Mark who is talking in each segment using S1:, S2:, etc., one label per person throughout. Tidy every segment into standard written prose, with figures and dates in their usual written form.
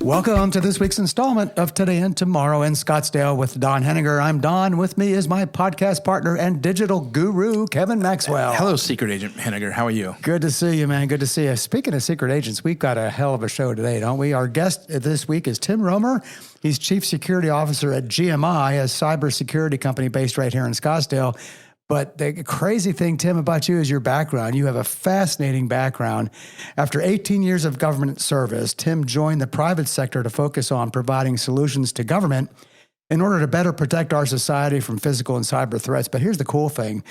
S1: Welcome to this week's installment of Today and Tomorrow in Scottsdale with Don Henninger. I'm Don. With me is my podcast partner and digital guru, Kevin Maxwell.
S2: Hello, Secret Agent Henninger. How are you?
S1: Good to see you, man. Good to see you. Speaking of secret agents, we've got a hell of a show today, don't we? Our guest this week is Tim Roemer. He's Chief Security Officer at GMI, a cybersecurity company based right here in Scottsdale. But the crazy thing, Tim, about you is your background. You have a fascinating background. After 18 years of government service, Tim joined the private sector to focus on providing solutions to government in order to better protect our society from physical and cyber threats. But here's the cool thing,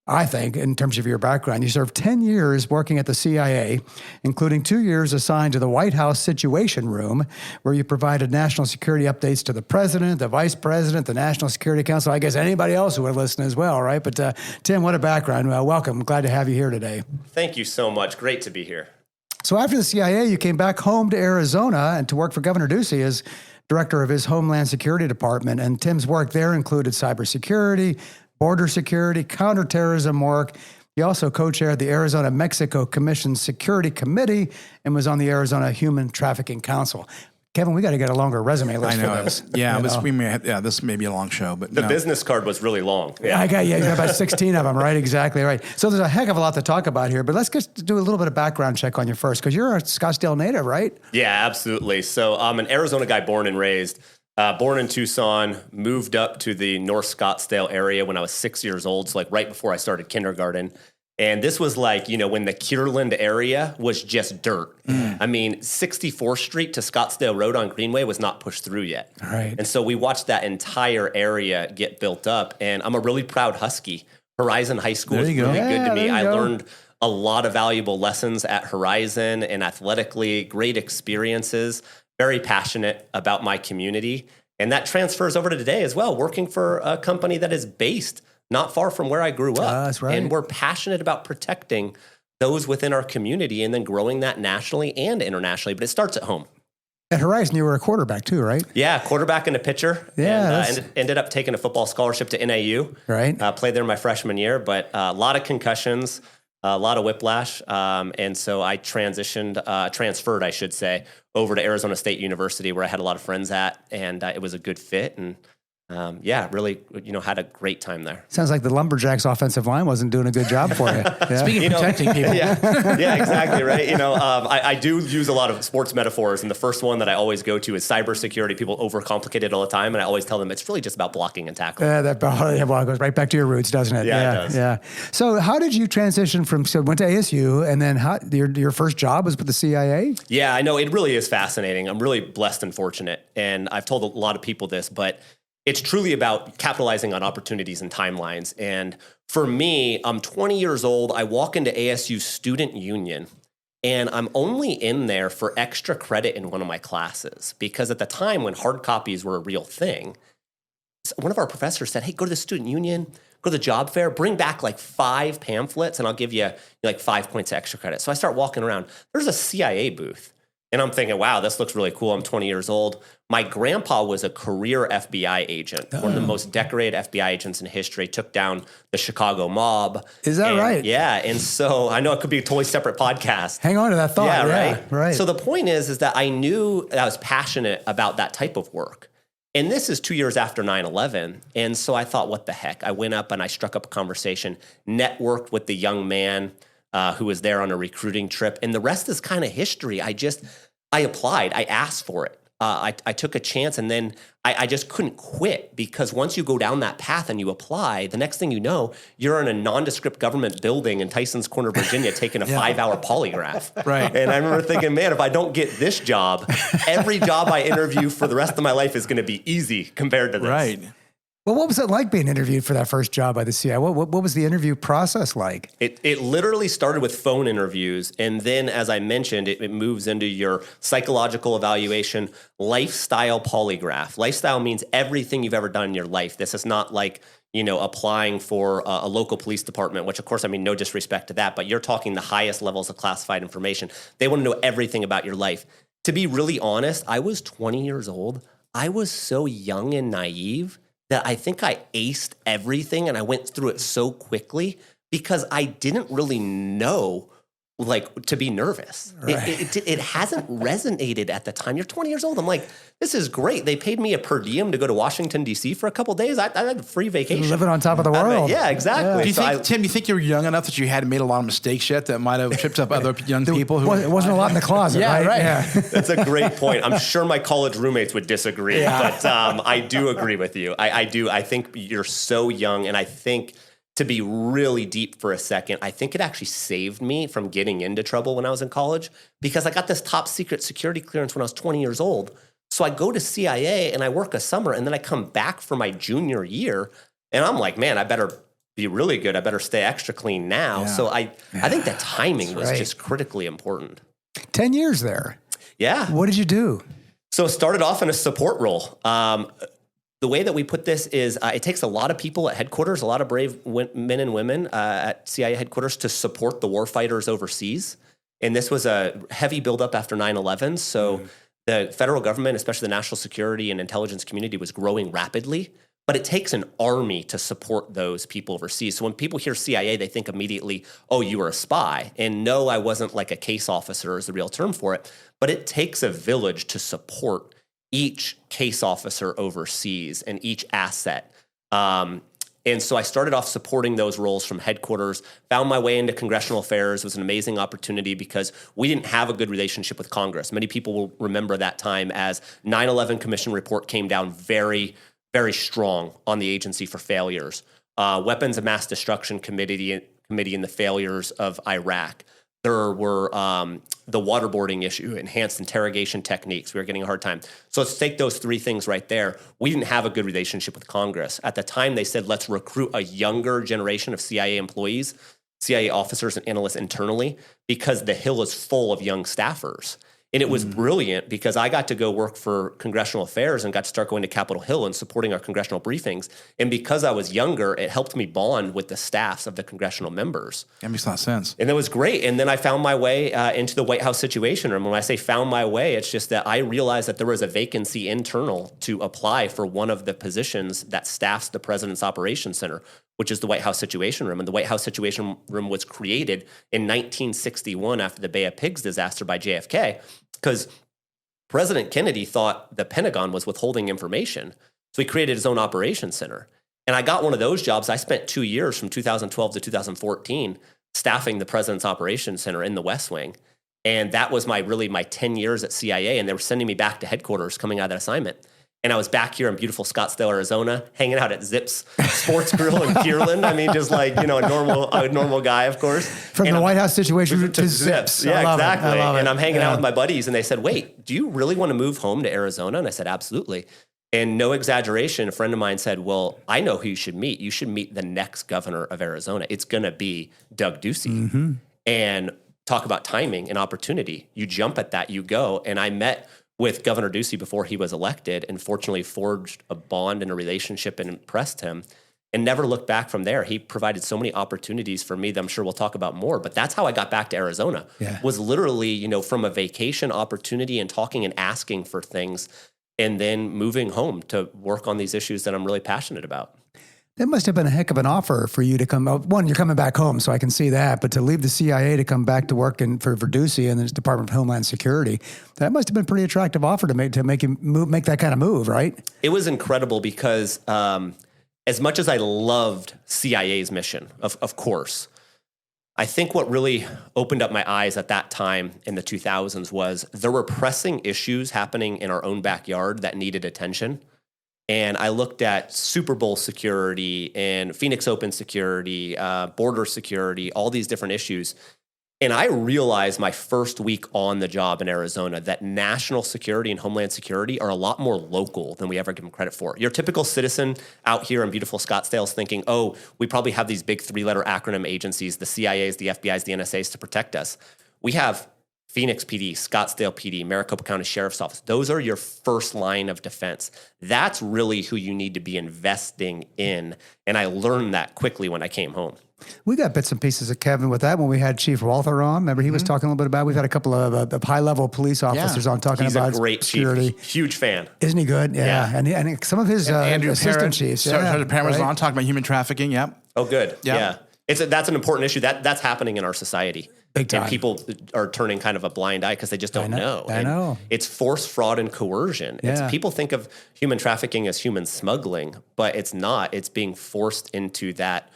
S1: I think, in terms of your background. You served 10 years working at the CIA, including 2 years assigned to the White House Situation Room, where you provided national security updates to the president, the vice president, the National Security Council, I guess anybody else who would listen as well, right? But Tim, what a background. Welcome. Glad to have you here today.
S3: Thank you so much. Great to be here.
S1: So after the CIA, you came back home to Arizona and to work for Governor Ducey as director of his Homeland Security Department. And Tim's work there included cybersecurity, border security, counterterrorism work. He also co-chaired the Arizona-Mexico Commission Security Committee and was on the Arizona Human Trafficking Council. Kevin, we got to get a longer resume list for this.
S2: This may be a long show, but
S3: the business card was really long.
S1: Yeah, you got about 16 of them, right? Exactly right. So there's a heck of a lot to talk about here, but let's just do a little bit of background check on you first, because you're a Scottsdale native, right?
S3: Yeah, absolutely. So I'm an Arizona guy, born and raised. Born in Tucson, moved up to the North Scottsdale area when I was 6 years old, so like right before I started kindergarten. And this was like, when the Kierland area was just dirt. I mean, 64th Street to Scottsdale Road on Greenway was not pushed through yet.
S1: Right.
S3: And so we watched that entire area get built up. And I'm a really proud Husky. Horizon High School is really good to me. I learned a lot of valuable lessons at Horizon and athletically, great experiences. Very passionate about my community. And that transfers over to today as well, working for a company that is based not far from where I grew up.
S1: That's right.
S3: And we're passionate about protecting those within our community and then growing that nationally and internationally. But it starts at home.
S1: At Horizon, you were a quarterback too, right?
S3: Yeah, quarterback and a pitcher.
S1: Yeah.
S3: And ended up taking a football scholarship to NAU.
S1: Right.
S3: Played there my freshman year, but a lot of concussions, a lot of whiplash. And so I transferred, I should say, over to Arizona State University, where I had a lot of friends at, and it was a good fit. And really, had a great time there.
S1: Sounds like the Lumberjacks offensive line wasn't doing a good job for you. Yeah.
S2: Speaking of protecting people.
S3: Yeah, exactly, right? I do use a lot of sports metaphors, and the first one that I always go to is cybersecurity. People overcomplicate it all the time, and I always tell them it's really just about blocking and tackling.
S1: That goes right back to your roots, doesn't it?
S3: Yeah, it does.
S1: Yeah. So how did you transition went to ASU, and then your first job was with the CIA?
S3: Yeah, I know. It really is fascinating. I'm really blessed and fortunate, and I've told a lot of people this, but it's truly about capitalizing on opportunities and timelines. And for me, I'm 20 years old. I walk into ASU Student Union, and I'm only in there for extra credit in one of my classes. Because at the time when hard copies were a real thing, one of our professors said, hey, go to the Student Union, go to the job fair, bring back like 5 pamphlets, and I'll give you like 5 points of extra credit. So I start walking around. There's a CIA booth. And I'm thinking, wow, this looks really cool. I'm 20 years old. My grandpa was a career FBI agent, one of the most decorated FBI agents in history, took down the Chicago mob.
S1: Is that right?
S3: Yeah. And so I know it could be a totally separate podcast.
S1: Hang on to that thought.
S3: Yeah,
S1: right.
S3: So the point is that I knew that I was passionate about that type of work. And this is 2 years after 9/11. And so I thought, what the heck? I went up and I struck up a conversation, networked with the young man who was there on a recruiting trip. And the rest is kind of history. I applied. I asked for it. I took a chance, and then I just couldn't quit, because once you go down that path and you apply, the next thing you know, you're in a nondescript government building in Tysons Corner, Virginia, taking a 5-hour polygraph.
S2: Right.
S3: And I remember thinking, man, if I don't get this job, every job I interview for the rest of my life is going to be easy compared to this.
S2: Right.
S1: Well, what was it like being interviewed for that first job by the CIA? What was the interview process like?
S3: It literally started with phone interviews. And then, as I mentioned, it moves into your psychological evaluation, lifestyle polygraph. Lifestyle means everything you've ever done in your life. This is not like, applying for a local police department, which, of course, I mean, no disrespect to that, but you're talking the highest levels of classified information. They want to know everything about your life. To be really honest, I was 20 years old. I was so young and naive that I think I aced everything, and I went through it so quickly because I didn't really know like to be nervous. It hasn't resonated at the time. You're 20 years old. I'm like, this is great. They paid me a per diem to go to Washington, D.C. for a couple of days. I had a free vacation.
S1: Living on top of the world.
S3: Yeah, exactly.
S2: Do you think, Tim, you think you're young enough that you hadn't made a lot of mistakes yet that might have tripped up other young people?
S1: It wasn't a lot in the closet,
S2: Yeah, right.
S1: Yeah.
S3: That's a great point. I'm sure my college roommates would disagree, but I do agree with you. I do. I think you're so young, and I think to be really deep for a second, I think it actually saved me from getting into trouble when I was in college because I got this top secret security clearance when I was 20 years old. So I go to CIA and I work a summer, and then I come back for my junior year, and I'm like, man, I better be really good. I better stay extra clean now. So I think the timing was just critically important.
S1: 10 years there.
S3: Yeah.
S1: What did you do?
S3: So started off in a support role. The way that we put this is it takes a lot of people at headquarters, a lot of brave men and women at CIA headquarters to support the warfighters overseas. And this was a heavy buildup after 9/11. So the federal government, especially the national security and intelligence community, was growing rapidly. But it takes an army to support those people overseas. So when people hear CIA, they think immediately, oh, you were a spy. And no, I wasn't like a case officer is the real term for it. But it takes a village to support each case officer overseas and each asset. And so I started off supporting those roles from headquarters, found my way into congressional affairs. It was an amazing opportunity because we didn't have a good relationship with Congress. Many people will remember that time as 9/11 Commission report came down very, very strong on the agency for failures. Weapons of Mass Destruction Committee and the failures of Iraq. There were the waterboarding issue, enhanced interrogation techniques. We were getting a hard time. So let's take those three things right there. We didn't have a good relationship with Congress. At the time, they said, let's recruit a younger generation of CIA employees, CIA officers and analysts internally, because the Hill is full of young staffers. And it was brilliant because I got to go work for congressional affairs and got to start going to Capitol Hill and supporting our congressional briefings. And because I was younger, it helped me bond with the staffs of the congressional members.
S2: That makes a lot of sense.
S3: And it was great. And then I found my way into the White House Situation Room. When I say found my way, it's just that I realized that there was a vacancy internal to apply for one of the positions that staffs the President's Operations Center, which is the White House Situation Room. And the White House Situation Room was created in 1961 after the Bay of Pigs disaster by JFK, because President Kennedy thought the Pentagon was withholding information. So he created his own operations center. And I got one of those jobs. I spent 2 years from 2012 to 2014 staffing the President's Operations Center in the West Wing. And that was my 10 years at CIA. And they were sending me back to headquarters coming out of that assignment. And I was back here in beautiful Scottsdale, Arizona, hanging out at Zips Sports Grill in Kierland. I mean, just like, a normal guy, of course.
S1: From the White House Situation to Zips.
S3: Yeah, exactly.
S1: And
S3: I'm hanging out with my buddies, and they said, wait, do you really want to move home to Arizona? And I said, absolutely. And no exaggeration, a friend of mine said, well, I know who you should meet. You should meet the next governor of Arizona. It's going to be Doug Ducey. And talk about timing and opportunity. You jump at that, you go. And I met with Governor Ducey before he was elected and fortunately forged a bond and a relationship and impressed him and never looked back from there. He provided so many opportunities for me that I'm sure we'll talk about more, but that's how I got back to Arizona. Was literally, from a vacation opportunity and talking and asking for things and then moving home to work on these issues that I'm really passionate about.
S1: That must have been a heck of an offer for you to come. One, you're coming back home, so I can see that. But to leave the CIA to come back to work for Ducey and the Department of Homeland Security, that must have been a pretty attractive offer to make you make that kind of move, right?
S3: It was incredible because as much as I loved CIA's mission, of course, I think what really opened up my eyes at that time in the 2000s was there were pressing issues happening in our own backyard that needed attention. And I looked at Super Bowl security and Phoenix Open security, border security, all these different issues. And I realized my first week on the job in Arizona that national security and homeland security are a lot more local than we ever give them credit for. Your typical citizen out here in beautiful Scottsdale is thinking, oh, we probably have these big three-letter acronym agencies, the CIAs, the FBIs, the NSAs to protect us. We have Phoenix PD, Scottsdale PD, Maricopa County Sheriff's Office. Those are your first line of defense. That's really who you need to be investing in. And I learned that quickly when I came home.
S1: We got bits and pieces of Kevin with that when we had Chief Walther on. Remember, he was talking a little bit about. We've had a couple of high-level police officers on talking
S3: He's
S1: about
S3: a great
S1: security.
S3: Chief. Huge fan.
S1: Isn't he good? Yeah. And some of his
S2: Andrew
S1: assistant chiefs.
S2: Parent was on talking about human trafficking. Yep.
S3: Oh, good.
S2: Yep.
S3: Yeah. that's an important issue that's happening in our society.
S1: Big time.
S3: And people are turning kind of a blind eye because they just don't know.
S1: I know.
S3: It's force, fraud, and coercion.
S1: Yeah.
S3: People think of human trafficking as human smuggling, but it's not. It's being forced into that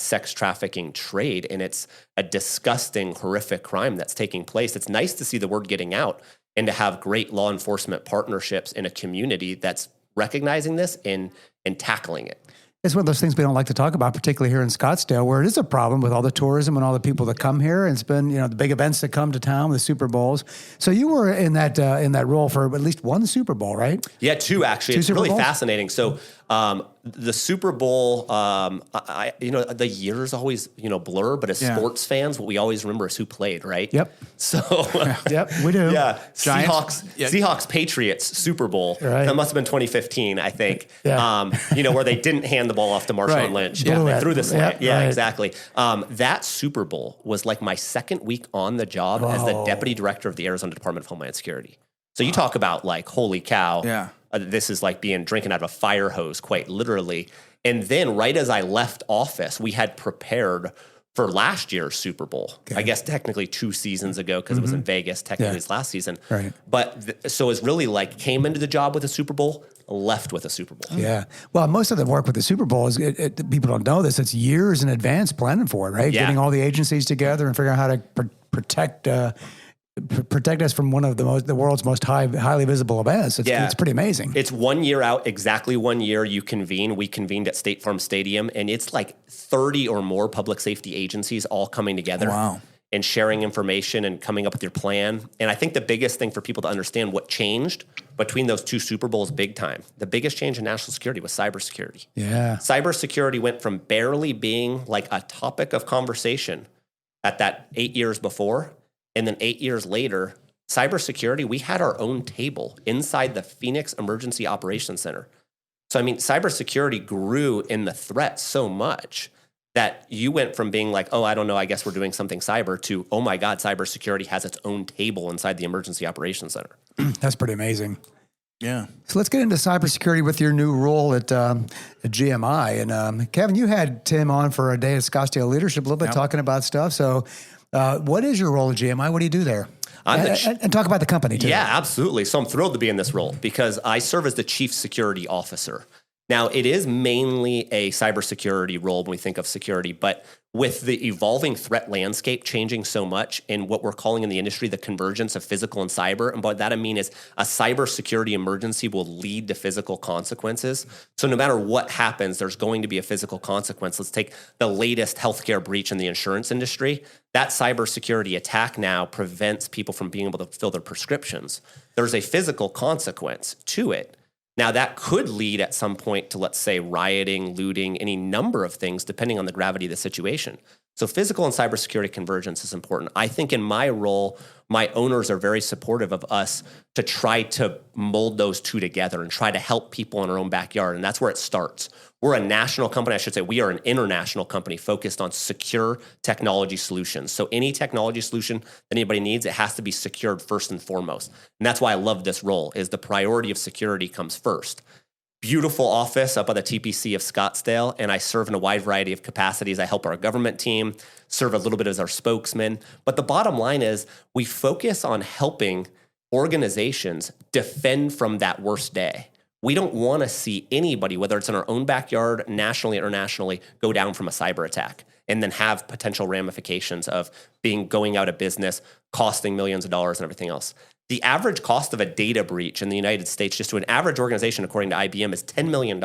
S3: sex trafficking trade. And it's a disgusting, horrific crime that's taking place. It's nice to see the word getting out and to have great law enforcement partnerships in a community that's recognizing this and tackling it.
S1: It's one of those things we don't like to talk about, particularly here in Scottsdale, where it is a problem with all the tourism and all the people that come here. And it's been, the big events that come to town, the Super Bowls. So you were in that role for at least one Super Bowl, right?
S3: Yeah, two actually. It's really fascinating. So the Super Bowl, the years always blur, but as sports fans, what we always remember is who played, right?
S1: Yep.
S3: So
S1: yep, we do.
S3: Yeah, Seahawks Patriots Super Bowl.
S1: Right.
S3: That must have been 2015, I think.
S1: Yeah.
S3: Where they didn't hand the ball off to Marshawn Lynch. Yeah, they threw this. Yeah, exactly. That Super Bowl was like my second week on the job as the deputy director of the Arizona Department of Homeland Security. So you talk about like, holy cow.
S2: Yeah.
S3: This is like drinking out of a fire hose, quite literally. And then right as I left office, we had prepared for last year's Super Bowl. Okay. I guess technically 2 seasons ago because it was in Vegas. Technically it's last season.
S1: Right.
S3: But so it's really like came into the job with a Super Bowl, left with a Super Bowl.
S1: Yeah. Well, most of the work with the Super Bowl is, people don't know this, it's years in advance planning for it, right?
S3: Yeah.
S1: Getting all the agencies together and figuring out how to protect us from one of the world's most highly visible events. It's pretty amazing.
S3: It's 1 year out, exactly 1 year you convene. We convened at State Farm Stadium, and it's like 30 or more public safety agencies all coming together and sharing information and coming up with your plan. And I think the biggest thing for people to understand what changed between those 2 Super Bowls big time, the biggest change in national security was cybersecurity.
S1: Yeah.
S3: Cybersecurity went from barely being like a topic of conversation at that 8 years before. And then 8 years later, cybersecurity, we had our own table inside the Phoenix Emergency Operations Center. So, cybersecurity grew in the threat so much that you went from being like, oh, I don't know, I guess we're doing something cyber to, oh my God, cybersecurity has its own table inside the Emergency Operations Center.
S1: That's pretty amazing.
S2: Yeah.
S1: So let's get into cybersecurity with your new role at GMI. And Kevin, you had Tim on for a day at Scottsdale Leadership, a little bit talking about stuff. So what is your role at GMI? What do you do there? And talk about the company too.
S3: Yeah, absolutely. So I'm thrilled to be in this role because I serve as the Chief Security Officer. Now, it is mainly a cybersecurity role when we think of security, but with the evolving threat landscape changing so much and what we're calling in the industry the convergence of physical and cyber, and by that I mean is a cybersecurity emergency will lead to physical consequences. So no matter what happens, there's going to be a physical consequence. Let's take the latest healthcare breach in the insurance industry. That cybersecurity attack now prevents people from being able to fill their prescriptions. There's a physical consequence to it. Now, that could lead at some point to, let's say, rioting, looting, any number of things, depending on the gravity of the situation. So physical and cybersecurity convergence is important. I think in my role, my owners are very supportive of us to try to mold those two together and try to help people in our own backyard. And that's where it starts. We're a national company. I should say we are an international company focused on secure technology solutions. So any technology solution that anybody needs, it has to be secured first and foremost. And that's why I love this role, is the priority of security comes first. Beautiful office up at the TPC of Scottsdale, and I serve in a wide variety of capacities. I help our government team, serve a little bit as our spokesman. But the bottom line is we focus on helping organizations defend from that worst day. We don't want to see anybody, whether it's in our own backyard, nationally or internationally, go down from a cyber attack and then have potential ramifications of going out of business, costing millions of dollars and everything else. The average cost of a data breach in the United States, just to an average organization, according to IBM, is $10 million.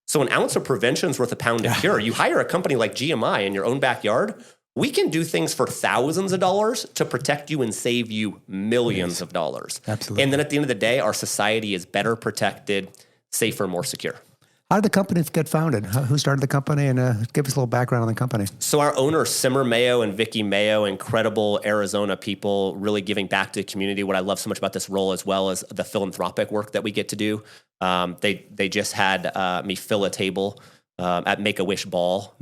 S3: So an ounce of prevention is worth a pound of cure. You hire a company like GMI in your own backyard, we can do things for thousands of dollars to protect you and save you millions of dollars.
S1: Absolutely.
S3: And then at the end of the day, our society is better protected, safer, more secure.
S1: How did the company get founded? Who started the company? And give us a little background on the company.
S3: So our owners, Simmer Mayo and Vicky Mayo, incredible Arizona people, really giving back to the community. What I love so much about this role, as well as the philanthropic work that we get to do. They just had me fill a table at Make-A-Wish Ball.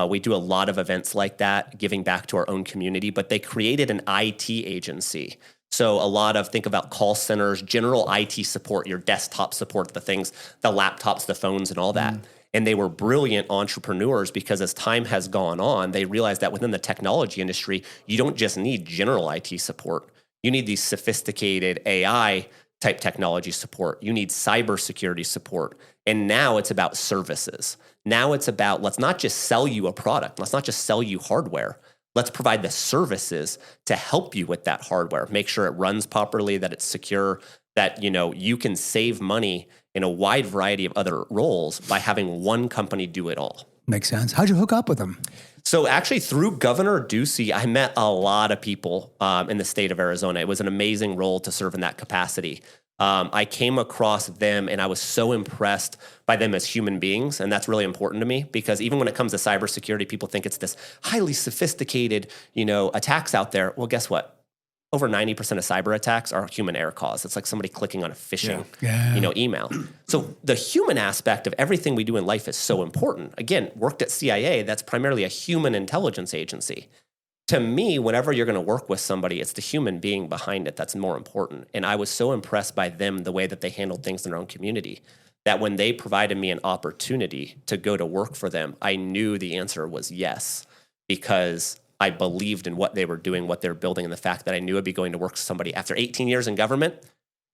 S3: We do a lot of events like that, giving back to our own community, but they created an IT agency. So think about call centers, general IT support, your desktop support, the things, the laptops, the phones, and all that. And they were brilliant entrepreneurs because as time has gone on, they realized that within the technology industry, you don't just need general IT support. You need these sophisticated AI type technology support. You need cybersecurity support. And now it's about services. Now it's about, let's not just sell you a product. Let's not just sell you hardware. Let's provide the services to help you with that hardware. Make sure it runs properly, that it's secure, that you can save money in a wide variety of other roles by having one company do it all.
S1: Makes sense. How'd you hook up with them?
S3: So actually through Governor Ducey, I met a lot of people in the state of Arizona. It was an amazing role to serve in that capacity. I came across them and I was so impressed by them as human beings. And that's really important to me because even when it comes to cybersecurity, people think it's this highly sophisticated, attacks out there. Well, guess what? Over 90% of cyber attacks are human error caused. It's like somebody clicking on a phishing, email. So the human aspect of everything we do in life is so important. Again, worked at CIA, that's primarily a human intelligence agency. To me, whenever you're going to work with somebody, it's the human being behind it that's more important. And I was so impressed by them, the way that they handled things in their own community, that when they provided me an opportunity to go to work for them, I knew the answer was yes, because I believed in what they were doing, what they were building, and the fact that I knew I'd be going to work for somebody. After 18 years in government,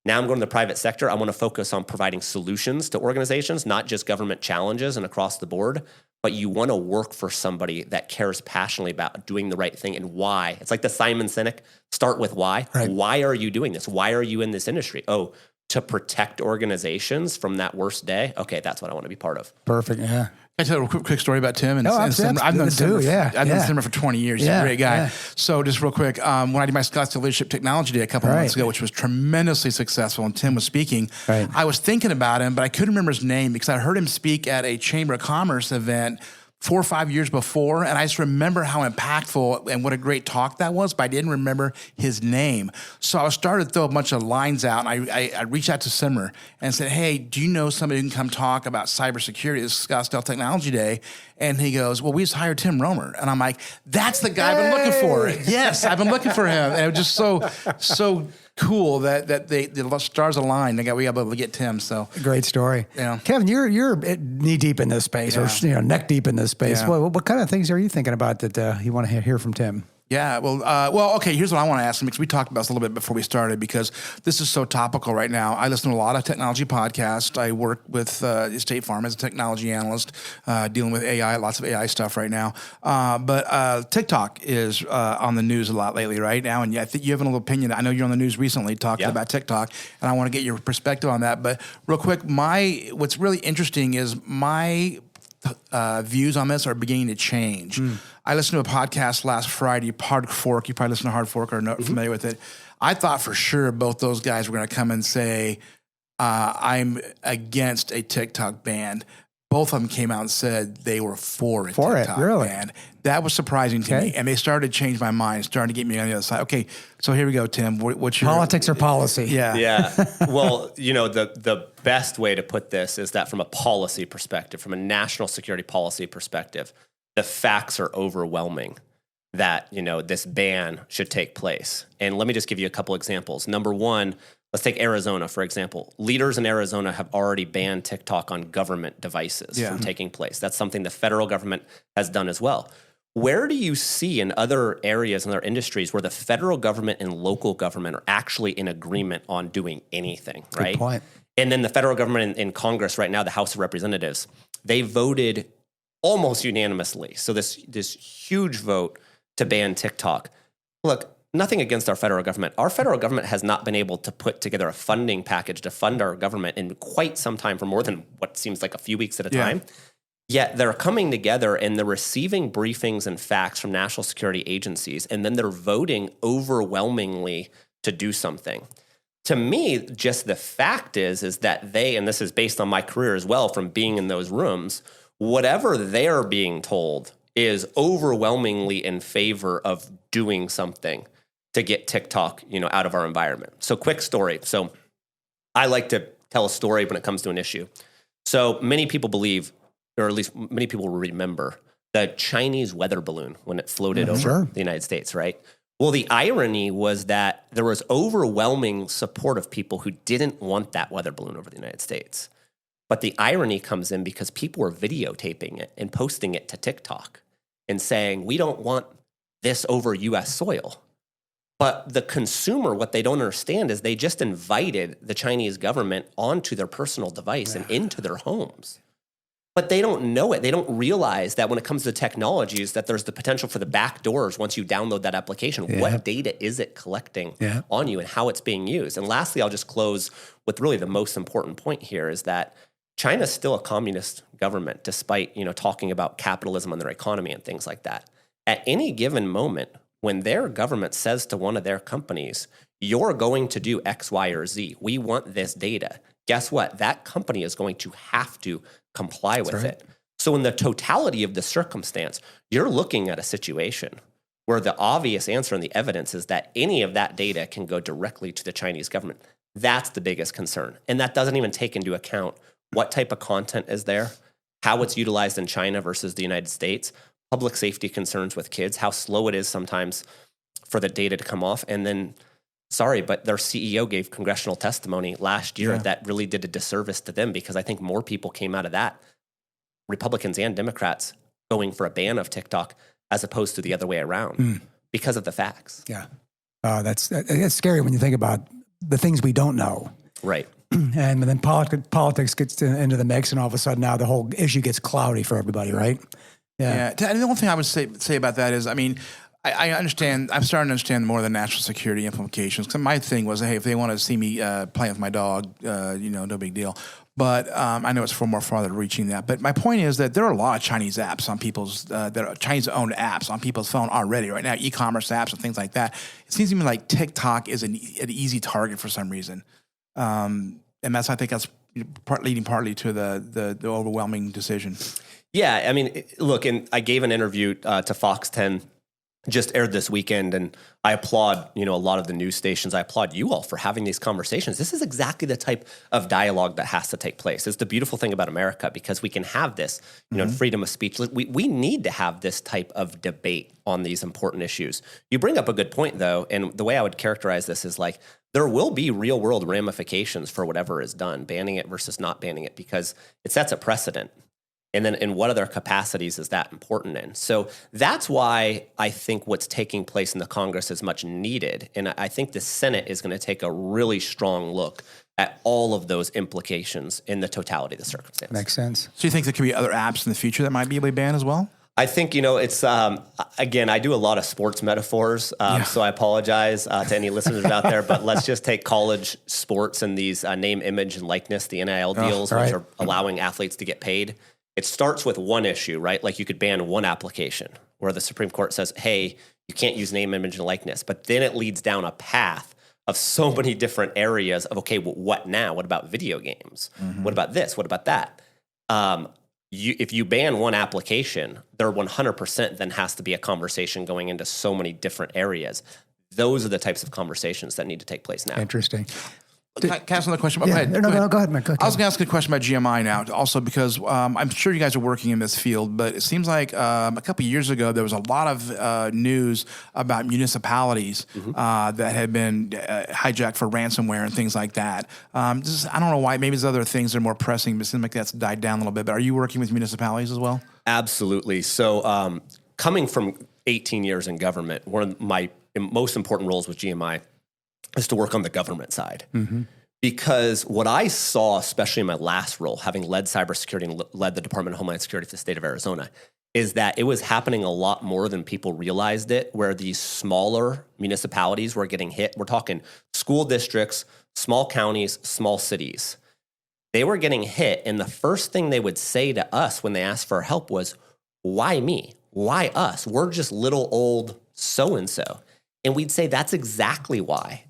S3: now I'm going to the private sector. I want to focus on providing solutions to organizations, not just government challenges and across the board, but you want to work for somebody that cares passionately about doing the right thing and why. It's like the Simon Sinek, start with why. Right. Why are you doing this? Why are you in this industry? Oh, to protect organizations from that worst day. Okay, that's what I want to be part of.
S1: Perfect, yeah.
S2: Can I tell a quick story about Tim?
S1: I've known
S2: Tim for 20 years. He's a great guy. Yeah. So just real quick, when I did my Scottsdale Leadership Technology Day a couple months ago, which was tremendously successful, and Tim was speaking, I was thinking about him, but I couldn't remember his name because I heard him speak at a Chamber of Commerce event 4 or 5 years before, and I just remember how impactful and what a great talk that was, but I didn't remember his name. So I started to throw a bunch of lines out, and I reached out to Simmer and said, hey, do you know somebody who can come talk about cybersecurity at Scottsdale Technology Day? And he goes, well, we just hired Tim Roemer. And I'm like, that's the guy I've been looking for. Yes, I've been looking for him. And it was just so cool that the stars aligned. We got to be able to get Tim. So
S1: great story. Yeah. Kevin, you're knee deep in this space, or neck deep in this space. Yeah. What kind of things are you thinking about that you want to hear from Tim?
S2: Yeah, well, okay, here's what I want to ask him, because we talked about this a little bit before we started, because this is so topical right now. I listen to a lot of technology podcasts. I work with State Farm as a technology analyst, dealing with AI, lots of AI stuff right now. But TikTok is on the news a lot lately right now, and I think you have a little opinion. I know you're on the news recently talking about TikTok, and I want to get your perspective on that. But real quick, what's really interesting is my views on this are beginning to change. I listened to a podcast last Friday, Hard Fork. You probably listen to Hard Fork or are familiar with it. I thought for sure both those guys were going to come and say, I'm against a TikTok ban. Both of them came out and said they were for a TikTok ban. That was surprising to me. And they started to change my mind, starting to get me on the other side. Okay, so here we go, Tim. What's your...
S1: Politics or policy?
S2: Yeah.
S3: Yeah. Well, the best way to put this is that from a policy perspective, from a national security policy perspective, the facts are overwhelming that, this ban should take place. And let me just give you a couple examples. Number one, let's take Arizona, for example. Leaders in Arizona have already banned TikTok on government devices from taking place. That's something the federal government has done as well. Where do you see in other areas in other industries where the federal government and local government are actually in agreement on doing anything, right?
S1: Good point.
S3: And then the federal government in Congress right now, the House of Representatives, they voted almost unanimously. So this huge vote to ban TikTok. Look, nothing against our federal government. Our federal government has not been able to put together a funding package to fund our government in quite some time, for more than what seems like a few weeks at a time. Yet they're coming together and they're receiving briefings and facts from national security agencies, and then they're voting overwhelmingly to do something. To me, just the fact is that they, and this is based on my career as well from being in those rooms, whatever they're being told is overwhelmingly in favor of doing something to get TikTok, out of our environment. So quick story. So I like to tell a story when it comes to an issue. So many people believe, or at least many people will remember, the Chinese weather balloon when it floated over the United States, right? Well, the irony was that there was overwhelming support of people who didn't want that weather balloon over the United States. But the irony comes in because people were videotaping it and posting it to TikTok and saying, we don't want this over US soil. But the consumer, what they don't understand is they just invited the Chinese government onto their personal device and into their homes. But they don't know it. They don't realize that when it comes to technologies, that there's the potential for the back doors once you download that application. Yeah. What data is it collecting on you and how it's being used? And lastly, I'll just close with really the most important point here is that China's still a communist government, despite talking about capitalism and their economy and things like that. At any given moment, when their government says to one of their companies, you're going to do X, Y, or Z, we want this data, guess what? That company is going to have to comply with it. So in the totality of the circumstance, you're looking at a situation where the obvious answer and the evidence is that any of that data can go directly to the Chinese government. That's the biggest concern. And that doesn't even take into account what type of content is there, how it's utilized in China versus the United States, public safety concerns with kids, how slow it is sometimes for the data to come off. And then, sorry, but their CEO gave congressional testimony last year that really did a disservice to them because I think more people came out of that, Republicans and Democrats, going for a ban of TikTok as opposed to the other way around because of the facts.
S1: Yeah. That's scary when you think about the things we don't know.
S3: Right.
S1: And then politics gets into the mix, and all of a sudden now the whole issue gets cloudy for everybody, right?
S2: Yeah. And the only thing I would say about that is, I mean, I understand. I'm starting to understand more of the national security implications. Because my thing was, hey, if they want to see me playing with my dog, no big deal. But I know it's more farther reaching that. But my point is that there are a lot of Chinese apps on people's that are Chinese-owned apps on people's phone already right now, e-commerce apps and things like that. It seems to me like TikTok is an easy target for some reason, and I think that's leading partly to the overwhelming decision.
S3: Yeah, I mean, look, and I gave an interview to Fox 10, just aired this weekend, and I applaud, a lot of the news stations. I applaud you all for having these conversations. This is exactly the type of dialogue that has to take place. It's the beautiful thing about America because we can have this, freedom of speech. We need to have this type of debate on these important issues. You bring up a good point, though, and the way I would characterize this is like there will be real-world ramifications for whatever is done, banning it versus not banning it, because it sets a precedent. And then in what other capacities is that important in? So that's why I think what's taking place in the Congress is much needed. And I think the Senate is going to take a really strong look at all of those implications in the totality of the circumstance.
S1: Makes sense.
S2: So you think there could be other apps in the future that might be able to ban as well?
S3: I think, it's, again, I do a lot of sports metaphors, so I apologize to any listeners out there, but let's just take college sports and these name, image, and likeness, the NIL deals, which are allowing athletes to get paid. It starts with one issue, right? Like you could ban one application where the Supreme Court says, hey, you can't use name, image, and likeness. But then it leads down a path of so many different areas of, okay, well, what now? What about video games? What about this? What about that? If you ban one application, there 100% then has to be a conversation going into so many different areas. Those are the types of conversations that need to take place now.
S1: Interesting.
S2: Can I ask another question?
S1: Go ahead, man. Go ahead.
S2: I was going to ask a question about GMI now, also because I'm sure you guys are working in this field, but it seems like a couple of years ago there was a lot of news about municipalities that had been hijacked for ransomware and things like that. I don't know why. Maybe there's other things that are more pressing, but it seems like that's died down a little bit. But are you working with municipalities as well?
S3: Absolutely. So coming from 18 years in government, one of my most important roles with GMI is to work on the government side. Because what I saw, especially in my last role, having led cybersecurity and led the Department of Homeland Security for the state of Arizona, is that it was happening a lot more than people realized it, where these smaller municipalities were getting hit. We're talking school districts, small counties, small cities. They were getting hit, and the first thing they would say to us when they asked for help was, why me? Why us? We're just little old so-and-so. And we'd say, that's exactly why.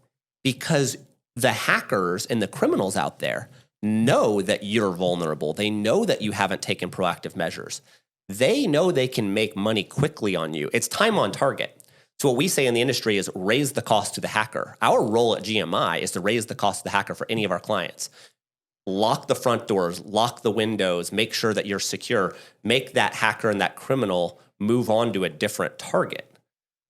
S3: Because the hackers and the criminals out there know that you're vulnerable. They know that you haven't taken proactive measures. They know they can make money quickly on you. It's time on target. So what we say in the industry is raise the cost to the hacker. Our role at GMI is to raise the cost to the hacker for any of our clients. Lock the front doors, lock the windows, make sure that you're secure, make that hacker and that criminal move on to a different target.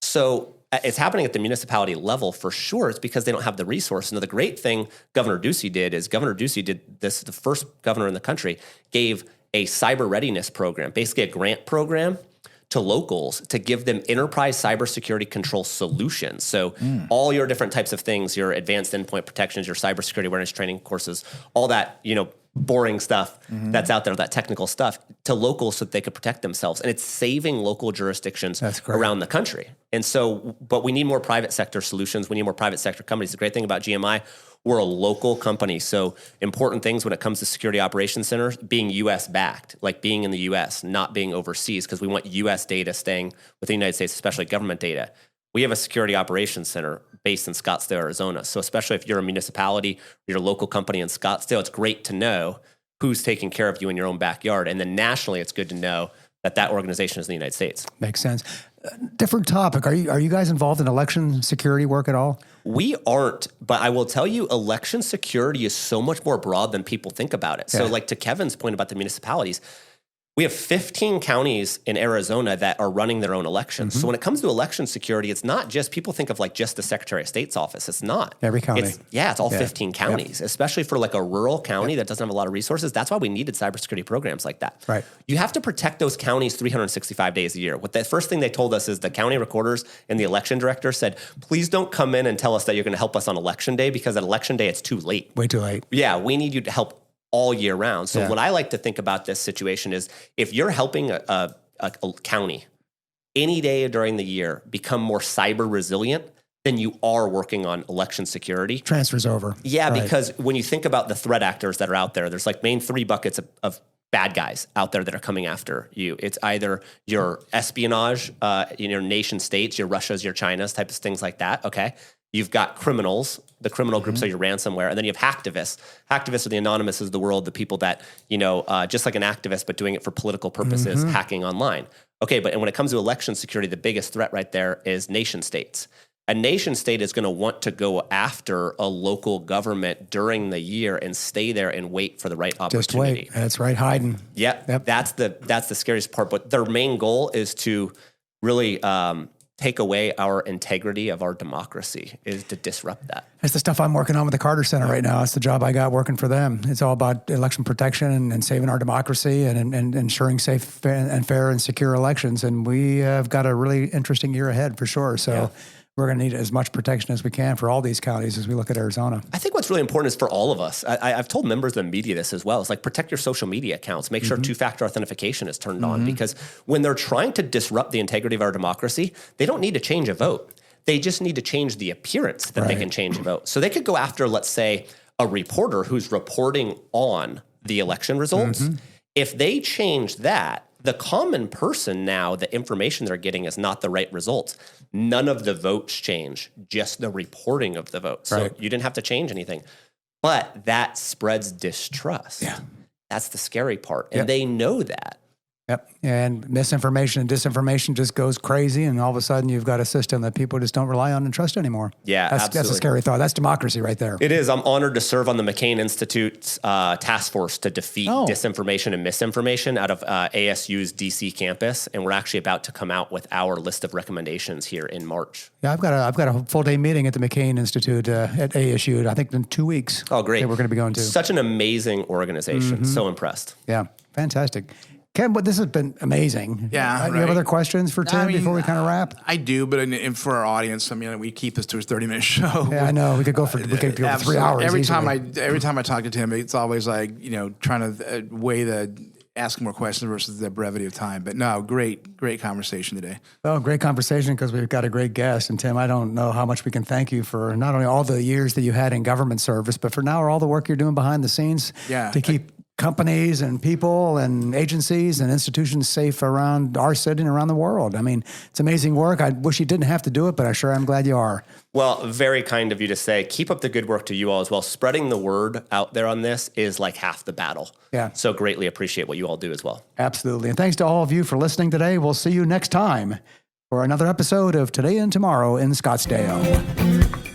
S3: So it's happening at the municipality level for sure. It's because they don't have the resource. And the great thing Governor Ducey did this, the first governor in the country, gave a cyber readiness program, basically a grant program to locals to give them enterprise cybersecurity control solutions. So all your different types of things, your advanced endpoint protections, your cybersecurity awareness training courses, all that, boring stuff that's out there, that technical stuff, to locals so that they could protect themselves. And it's saving local jurisdictions around the country. And so, but we need more private sector solutions. We need more private sector companies. The great thing about GMI, we're a local company. So important things when it comes to security operations centers, being U.S. backed, like being in the U.S., not being overseas, because we want U.S. data staying within the United States, especially government data. We have a security operations center based in Scottsdale, Arizona. So especially if you're a municipality, you're a local company in Scottsdale, it's great to know who's taking care of you in your own backyard. And then nationally, it's good to know that organization is in the United States.
S1: Makes sense. Different topic. Are you guys involved in election security work at all?
S3: We aren't, but I will tell you, election security is so much more broad than people think about it. So like to Kevin's point about the municipalities, we have 15 counties in Arizona that are running their own elections. So when it comes to election security, it's not just, people think of like just the Secretary of State's office. It's not.
S1: Every county.
S3: It's all 15 counties, especially for like a rural county that doesn't have a lot of resources. That's why we needed cybersecurity programs like that.
S1: Right.
S3: You have to protect those counties 365 days a year. What the first thing they told us is the county recorders and the election director said, please don't come in and tell us that you're going to help us on election day, because at election day, it's too late.
S1: Way too late.
S3: Yeah, we need you to help all year round. So what I like to think about this situation is, if you're helping a county any day during the year become more cyber resilient, then you are working on election security.
S1: Transfers over.
S3: Yeah, because when you think about the threat actors that are out there, there's like main three buckets of bad guys out there that are coming after you. It's either your espionage in your nation states, your Russias, your Chinas, types of things like that, okay? You've got criminals, the criminal groups are your ransomware, and then you have hacktivists. Hacktivists are the anonymous of the world, the people that, just like an activist, but doing it for political purposes, hacking online. Okay, but when it comes to election security, the biggest threat right there is nation states. A nation state is going to want to go after a local government during the year and stay there and wait for the right opportunity.
S1: Just wait. That's right, hiding.
S3: Yep. That's the scariest part. But their main goal is to really take away our integrity of our democracy, is to disrupt that.
S1: That's the stuff I'm working on with the Carter Center right now. It's the job I got working for them. It's all about election protection and saving our democracy and ensuring safe and fair and secure elections. And we have got a really interesting year ahead for sure. So we're going to need as much protection as we can for all these counties as we look at Arizona.
S3: I think what's really important is for all of us. I've told members of the media this as well. It's like, protect your social media accounts. Make sure two-factor authentication is turned on, because when they're trying to disrupt the integrity of our democracy, they don't need to change a vote. They just need to change the appearance that they can change a vote. So they could go after, let's say, a reporter who's reporting on the election results. If they change that, the common person now, the information they're getting is not the right results. None of the votes change, just the reporting of the vote. So you didn't have to change anything. But that spreads distrust. Yeah. That's the scary part. And they know that.
S1: Yep. And misinformation and disinformation just goes crazy, and all of a sudden you've got a system that people just don't rely on and trust anymore.
S3: Yeah, absolutely.
S1: That's a scary thought. That's democracy right there.
S3: It is. I'm honored to serve on the McCain Institute's task force to defeat disinformation and misinformation out of ASU's DC campus, and we're actually about to come out with our list of recommendations here in March.
S1: Yeah, I've got a full day meeting at the McCain Institute at ASU, I think in 2 weeks.
S3: Oh, great.
S1: That we're going to be going to.
S3: Such an amazing organization. So impressed.
S1: Yeah, fantastic. Ken, but this has been amazing.
S2: Yeah.
S1: Do you have other questions for Tim before we kind of wrap?
S2: I do, but for our audience, we keep this to a 30-minute show.
S1: Yeah, I know. We could go for 3 hours.
S2: Every time I talk to Tim, it's always like, trying to weigh the asking more questions versus the brevity of time. But no, great conversation today.
S1: Oh, great conversation, because we've got a great guest. And Tim, I don't know how much we can thank you for not only all the years that you had in government service, but for now all the work you're doing behind the scenes to keep companies and people and agencies and institutions safe around our city and around the world. I mean, it's amazing work. I wish you didn't have to do it, but I sure am glad you are.
S3: Well, very kind of you to say. Keep up the good work to you all as well. Spreading the word out there on this is like half the battle.
S1: Yeah.
S3: So greatly appreciate what you all do as well.
S1: Absolutely. And thanks to all of you for listening today. We'll see you next time for another episode of Today and Tomorrow in Scottsdale.